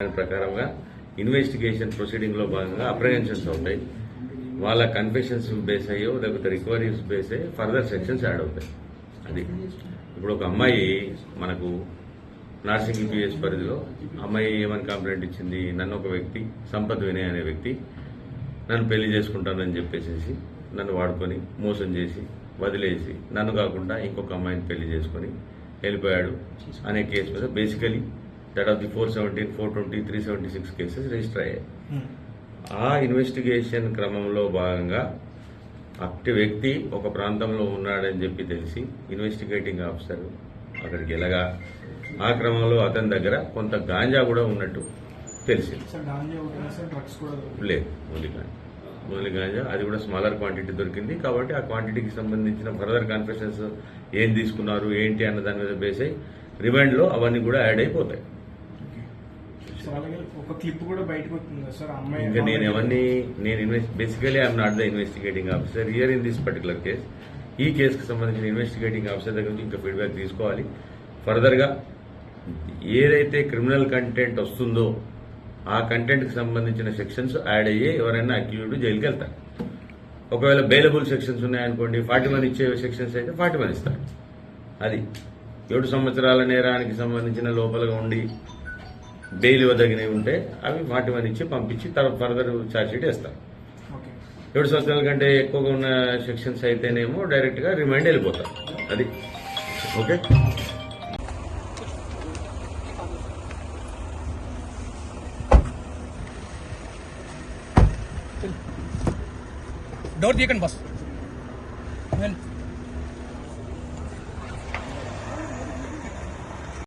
దాని ప్రకారంగా investigation proceeding లో భాగంగా అప్రహెన్షన్స్ అవుతాయి. వాళ్ళ కన్ఫెషన్స్ బేస్ అయ్యో లేకపోతే రికవరీస్ బేస్ అయ్యి ఫర్దర్ సెక్షన్స్ యాడ్ అవుతాయి. అది ఇప్పుడు ఒక అమ్మాయి మనకు నార్సింగ్ పిఎస్ పరిధిలో అమ్మాయి ఏమని కంప్లైంట్ ఇచ్చింది, నన్ను ఒక వ్యక్తి సంపత్ వినయ్ అనే వ్యక్తి నన్ను పెళ్లి చేసుకుంటానని చెప్పేసి నన్ను వాడుకొని మోసం చేసి వదిలేసి నన్ను కాకుండా ఇంకొక అమ్మాయిని పెళ్లి చేసుకొని వెళ్ళిపోయాడు అనే కేసు మీద basically that of the 417, 420, 376 cases register అయ్యాయి. ఆ ఇన్వెస్టిగేషన్ క్రమంలో భాగంగా అట్టి వ్యక్తి ఒక ప్రాంతంలో ఉన్నాడని చెప్పి తెలిసి ఇన్వెస్టిగేటింగ్ ఆఫీసర్ అక్కడికి వెళ్ళగా ఆ క్రమంలో అతని దగ్గర కొంత గాంజా కూడా ఉన్నట్టు తెలిసింది. లేదు, ఓన్లీ గాంజా, అది కూడా స్మాలర్ క్వాంటిటీ దొరికింది. కాబట్టి ఆ క్వాంటిటీకి సంబంధించిన ఫర్దర్ కన్ఫెషన్స్ ఏం తీసుకున్నారు ఏంటి అన్న దాని మీద బేస్ అయ్యి రిమాండ్లో అవన్నీ కూడా యాడ్ అయిపోతాయి. ఇంకా basically I'm not the investigating officer here in this particular case. ఈ కేసుకు సంబంధించిన ఇన్వెస్టిగేటింగ్ ఆఫీసర్ దగ్గర నుంచి ఇంకా ఫీడ్బ్యాక్ తీసుకోవాలి. ఫర్దర్గా ఏదైతే క్రిమినల్ కంటెంట్ వస్తుందో ఆ కంటెంట్కి సంబంధించిన సెక్షన్స్ యాడ్ అయ్యి ఎవరైనా అక్యూజ్డ్ జైలుకి వెళ్తారు. ఒకవేళ బెయిలబుల్ సెక్షన్స్ ఉన్నాయనుకోండి, 41 ఇచ్చే సెక్షన్స్ అయితే 41 ఇస్తారు. అది 7 సంవత్సరాల నేరానికి సంబంధించిన లోపలగా ఉండి బెయిల్ ఇవ్వదగినవి ఉంటే అవి 41 ఇచ్చి పంపించి తర్వాత ఫర్దర్ ఛార్జ్షీట్ వేస్తారు. 7 సంవత్సరాల కంటే ఎక్కువగా ఉన్న సెక్షన్స్ అయితేనేమో డైరెక్ట్ గా రిమాండ్ వెళ్ళిపోతారు. అది ఓకే. Door తీయకండి bus.